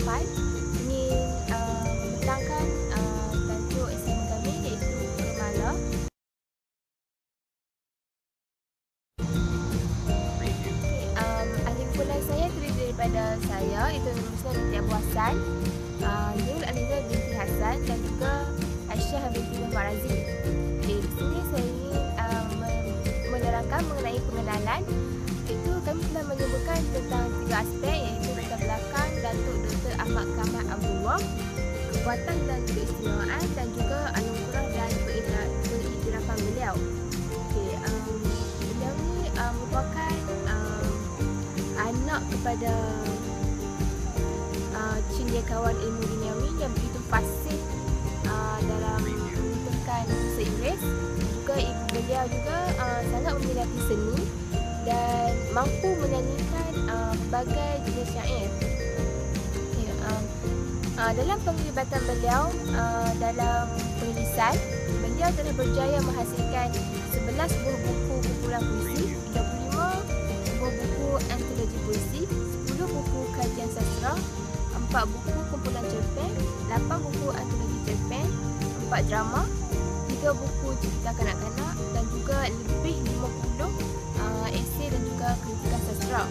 8 ingin membentangkan tajuk assignment kami, iaitu Kemala. Ahli kumpulan saya terdiri daripada saya, itu Ruslan binti Abu Hassan, Nurul Aniza binti Hassan dan juga Aisyah binti Muhammad Razi. Di sini saya ingin menerangkan mengenai pengenalan. Itu kami telah menyebutkan tentang 3 aspek, iaitu latar belakang Datuk Dr. Ahmad Kamal Abdullah, kekuatan dan keistimewaan, dan juga anugerah dan pengiktirafan beliau. Beliau ni merupakan anak kepada cendekiawan ilmu duniawi yang begitu fasih dalam menuturkan bahasa Inggeris. Juga ibu beliau juga sangat meminati seni dan mampu menyanyikan berbagai jenis syair. Dalam penglibatan beliau dalam penulisan, beliau telah berjaya menghasilkan 11 buah buku kumpulan puisi, 35 buah buku antologi puisi, 10 buku kajian sastra, 4 buku kumpulan cerpen, 8 buku antologi cerpen, 4 drama, 3 buku cerita kanak-kanak dan juga lebih 50 esei dan juga kritikan sastra.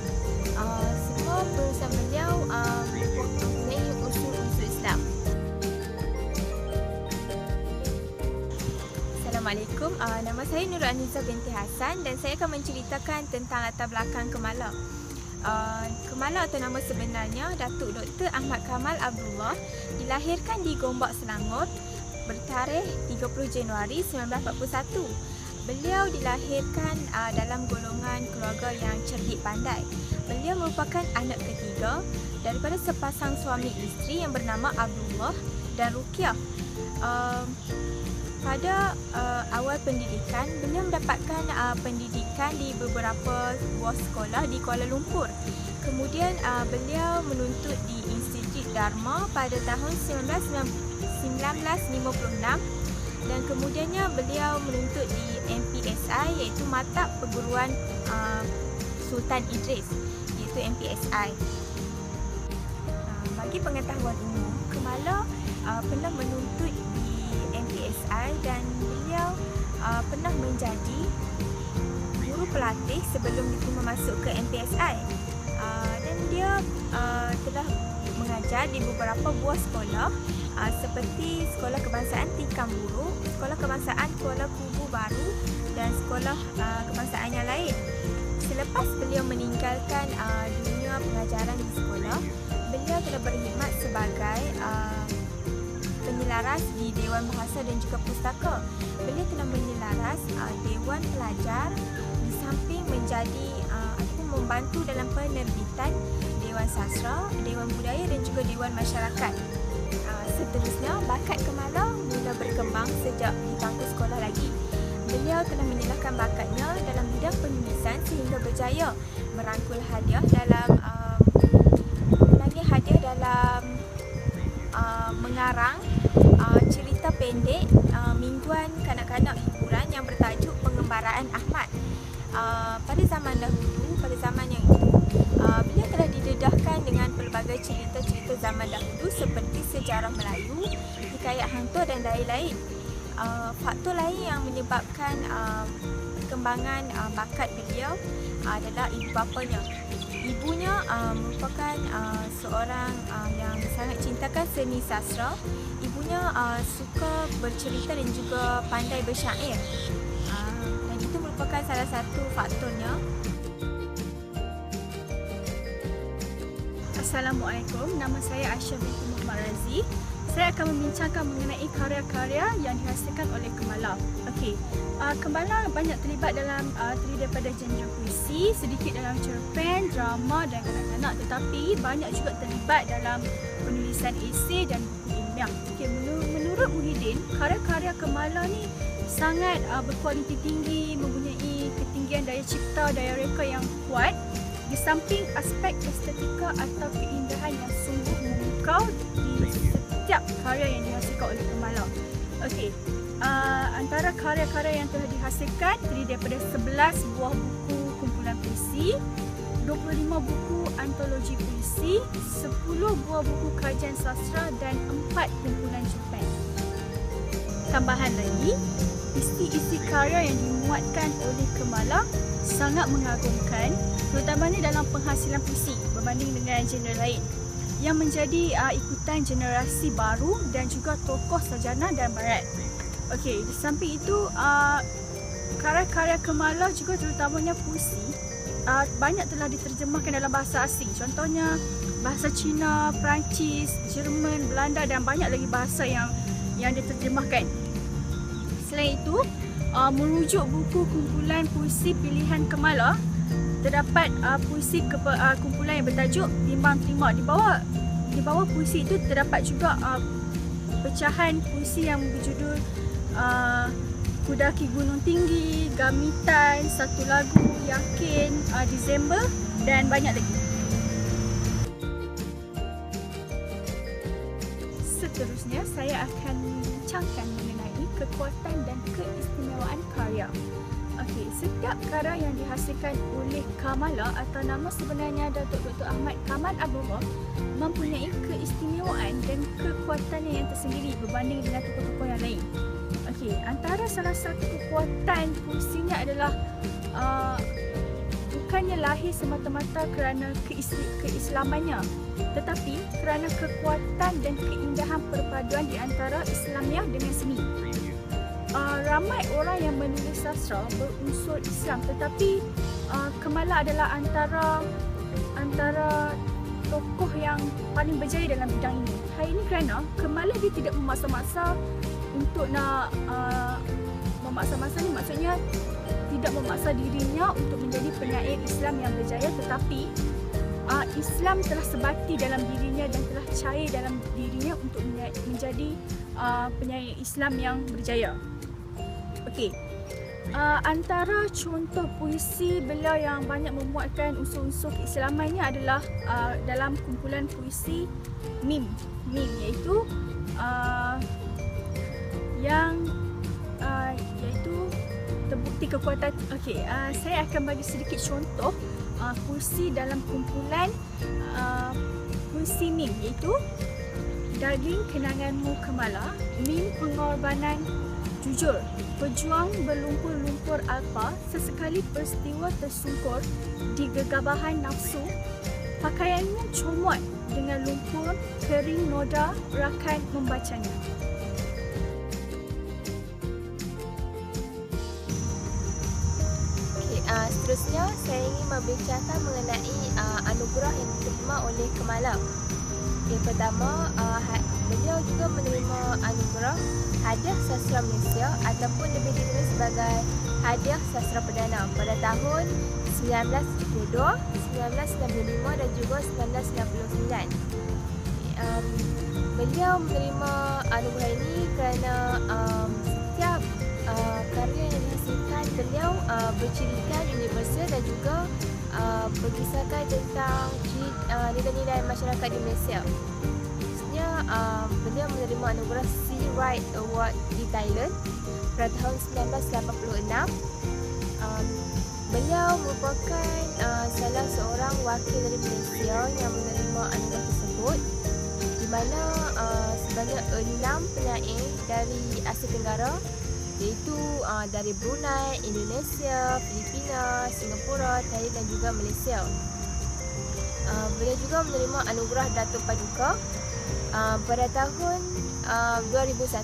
Semua penulisan beliau mempunyai unsur-unsur Islam. Assalamualaikum, nama saya Nurul Aniza binti Hassan dan saya akan menceritakan tentang latar belakang Kemala. Kemala atau nama sebenarnya Datuk Dr. Ahmad Kamal Abdullah dilahirkan di Gombak, Selangor bertarikh 30 Januari 1941. Beliau dilahirkan dalam golongan keluarga yang cerdik pandai. Beliau merupakan anak ketiga daripada sepasang suami isteri yang bernama Abdullah dan Rukiah. Pada awal pendidikan, beliau mendapatkan pendidikan di beberapa buah sekolah di Kuala Lumpur. Kemudian beliau menuntut di Institut Dharma pada tahun 1956 dan kemudiannya beliau menuntut di MPSI, iaitu Maktab Perguruan Sultan Idris, iaitu MPSI. Bagi pengetahuan umum, Kemala pernah menuntut di MPSI dan beliau pernah menjadi guru pelatih sebelum diterima masuk ke MPSI. Dan dia telah mengajar di beberapa buah sekolah seperti Sekolah Kebangsaan Tikam Buru, Sekolah Kebangsaan Kuala Kubu Baru dan sekolah kebangsaan yang lain. Selepas beliau meninggalkan dunia pengajaran di sekolah, beliau telah berkhidmat sebagai penyelaras di Dewan Bahasa dan juga Pustaka. Beliau telah menyelaras Dewan Pelajar di samping menjadi ataupun membantu dalam penerbitan Dewan Sastra, Dewan Budaya dan juga Dewan Masyarakat. Seterusnya, bakat Kemala mula berkembang sejak di bangku sekolah lagi. Beliau telah menyalahkan bakatnya dalam bidang penulisan sehingga berjaya merangkul hadiah dalam mengarang cerita pendek mingguan kanak-kanak hiburan yang bertajuk Pengembaraan Ahmad. Pada zaman dahulu, pada zaman yang itu, beliau telah didedahkan dengan pelbagai cerita-cerita zaman dahulu seperti sejarah Melayu, hikayat hantu dan lain-lain. Faktor lain yang menyebabkan perkembangan bakat beliau adalah ibu bapanya. Ibunya merupakan seorang yang sangat cintakan seni sastra. Ibunya suka bercerita dan juga pandai bersyair. Dan itu merupakan salah satu faktornya. Assalamualaikum, nama saya Aisyah binti Muhammad Razi. Saya akan membincangkan mengenai karya-karya yang dihasilkan oleh Kemala. Okey, Kemala banyak terlibat dalam terdiri daripada genre puisi, sedikit dalam cerpen, drama dan kanak-kanak, tetapi banyak juga terlibat dalam penulisan esei dan buku ilmiah. Okey, menurut Muhyiddin, karya-karya Kemala ni sangat berkualiti tinggi, mempunyai ketinggian daya cipta, daya reka yang kuat, di samping aspek estetika atau keindahan yang sungguh memukau di setiap karya yang dihasilkan oleh Kemala. Okey, antara karya-karya yang telah dihasilkan terdiri daripada 11 buah buku kumpulan puisi, 25 buku antologi puisi, 10 buah buku kajian sastra dan 4 kumpulan cerpen. Tambahan lagi, isi-isi karya yang dimuatkan oleh Kemala sangat mengagumkan, terutamanya dalam penghasilan puisi berbanding dengan genre lain yang menjadi ikutan generasi baru dan juga tokoh sarjana dan barat. Okey, di samping itu karya-karya Kemala juga terutamanya puisi banyak telah diterjemahkan dalam bahasa asing. Contohnya bahasa Cina, Perancis, Jerman, Belanda dan banyak lagi bahasa yang diterjemahkan. Selain itu, merujuk buku kumpulan puisi pilihan Kemala, terdapat puisi kumpulan yang bertajuk Timbang Terima. Di bawah puisi itu terdapat juga pecahan puisi yang berjudul Kudaki Gunung Tinggi, Gamitan, Satu Lagu, Yakin, Disember dan banyak lagi. Seterusnya, saya akan membincangkan mengenai kekuatan dan keistimewaan karya. Okey, setiap karya yang dihasilkan oleh Kemala atau nama sebenarnya Datuk Dr. Ahmad Kamal Abdullah mempunyai keistimewaan dan kekuatannya yang tersendiri berbanding dengan tokoh-tokoh yang lain. Okey, antara salah satu kekuatan puisinya adalah bukannya lahir semata-mata kerana keislamannya, tetapi kerana kekuatan dan keindahan perpaduan di antara Islamiah dengan seni. Ramai orang yang menulis sastra berunsur Islam, tetapi Kemala adalah antara tokoh yang paling berjaya dalam bidang ini. Hal ini kerana Kemala dia tidak memaksa-maksa untuk nak memaksa-maksa ni maksudnya tidak memaksa dirinya untuk menjadi penyair Islam yang berjaya, tetapi Islam telah sebati dalam dirinya dan telah cair dalam dirinya untuk menjadi penyair Islam yang berjaya. Okey, antara contoh puisi beliau yang banyak memuatkan unsur-unsur keislamannya adalah dalam kumpulan puisi Mim, iaitu iaitu terbukti kekuatan. Okey, saya akan bagi sedikit contoh puisi dalam kumpulan puisi Mim, iaitu Daging Kenanganmu Kemala, Mim Pengorbanan Jujur, Pejuang Berlumpur-lumpur Alpa, Sesekali Peristiwa Tersungkur di Gegabahan Nafsu, Pakaianmu comot dengan lumpur, Kering noda rakan membacanya. Seterusnya, saya ingin membincangkan mengenai anugerah yang diterima oleh Kemala. Yang pertama, beliau juga menerima anugerah Hadiah Sastra Malaysia ataupun lebih dikenali sebagai Hadiah Sastra Perdana pada tahun 1972, 1995 dan juga 1999. Beliau menerima anugerah ini kerana setiap karya yang dihasilkan beliau bercirikan universal dan juga berkisahkan tentang nilai-nilai masyarakat di Malaysia. Maksudnya beliau menerima anugerah Sea Right Award di Thailand pada tahun 1986. Beliau merupakan salah seorang wakil dari Malaysia yang menerima anugerah tersebut, di mana sebanyak 6 penyair dari Asia Tenggara, iaitu dari Brunei, Indonesia, Filipina, Singapura, Thailand dan juga Malaysia. Beliau juga menerima anugerah Datuk Paduka pada tahun 2001.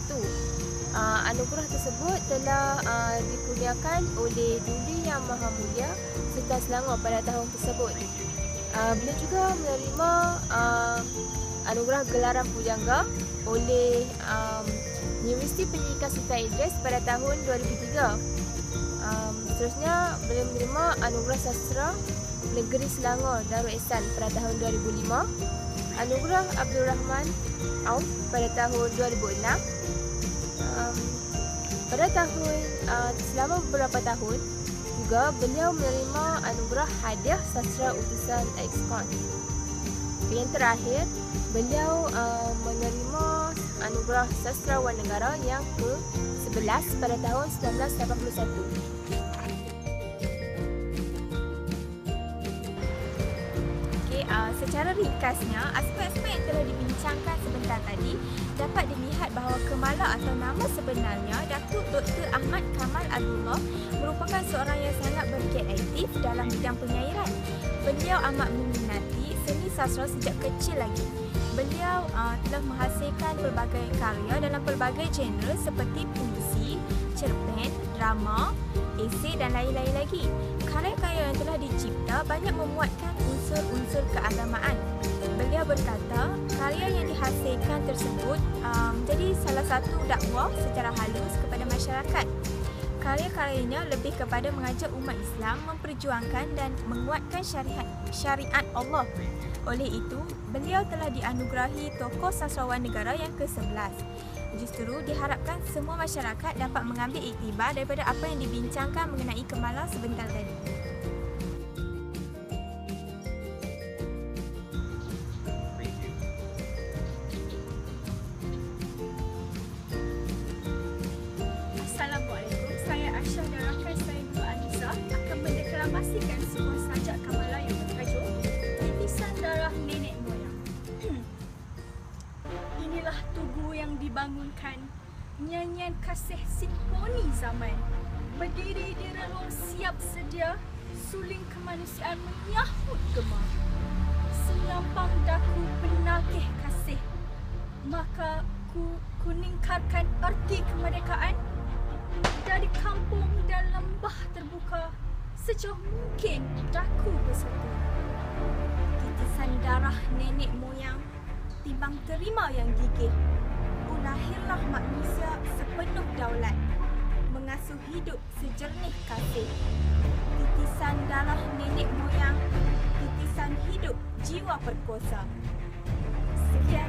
Anugerah tersebut telah dikurniakan oleh Duli Yang Maha Mulia Sultan Selangor pada tahun tersebut. Beliau juga menerima anugerah Gelaran Pujangga oleh Universiti Pendidikan Sultan Idris pada tahun 2003. Seterusnya, beliau menerima anugerah Sastra Negeri Selangor Darul Ihsan pada tahun 2005, anugerah Abdul Rahman Auf pada tahun 2006. Pada tahun selama beberapa tahun juga beliau menerima anugerah Hadiah Sastra Utusan Ekskon. Yang terakhir, beliau menerima anugerah Sastrawan Negara yang ke-11 pada tahun 1981. Secara ringkasnya, aspek-aspek yang telah dibincangkan sebentar tadi dapat dilihat bahawa Kemala atau nama sebenarnya Datuk Dr. Ahmad Kamal Abdullah merupakan seorang yang sangat bergiat aktif dalam bidang penyairan. Beliau amat meminati seni sastra sejak kecil lagi. Beliau telah menghasilkan pelbagai karya dalam pelbagai genre seperti puisi, cerpen, drama, esei dan lain-lain lagi. Karya-karya yang telah dicipta banyak memuatkan unsur-unsur keagamaan. Beliau berkata, karya yang dihasilkan tersebut menjadi salah satu dakwah secara halus kepada masyarakat. Karya-karyanya lebih kepada mengajak umat Islam memperjuangkan dan menguatkan syariat Allah. Oleh itu, beliau telah dianugerahi tokoh sastrawan negara yang ke-11. Justru diharapkan semua masyarakat dapat mengambil iktibar daripada apa yang dibincangkan mengenai Kemala sebentar tadi. Assalamualaikum, saya Aisyah dan rakan saya Nur Anissa akan mendeklamasikan sebuah sajak Kemala yang bertajuk Titisan Darah Nenek Moyang. Inilah tugu yang dibangunkan, nyanyian kasih simfoni zaman. Berdiri di relung siap sedia, suling kemanusiaan menyahut gemar. Senyampang daku penagih kasih, maka ku ningkarkan erti kemerdekaan. Dari kampung dan lembah terbuka, sejauh mungkin daku berserta. Titisan darah nenek moyang, timbang terima yang gigih. Lahirlah manusia sepenuh daulat, mengasuh hidup sejernih kasih. Titisan darah nenek moyang, titisan hidup jiwa perkosa. Sekian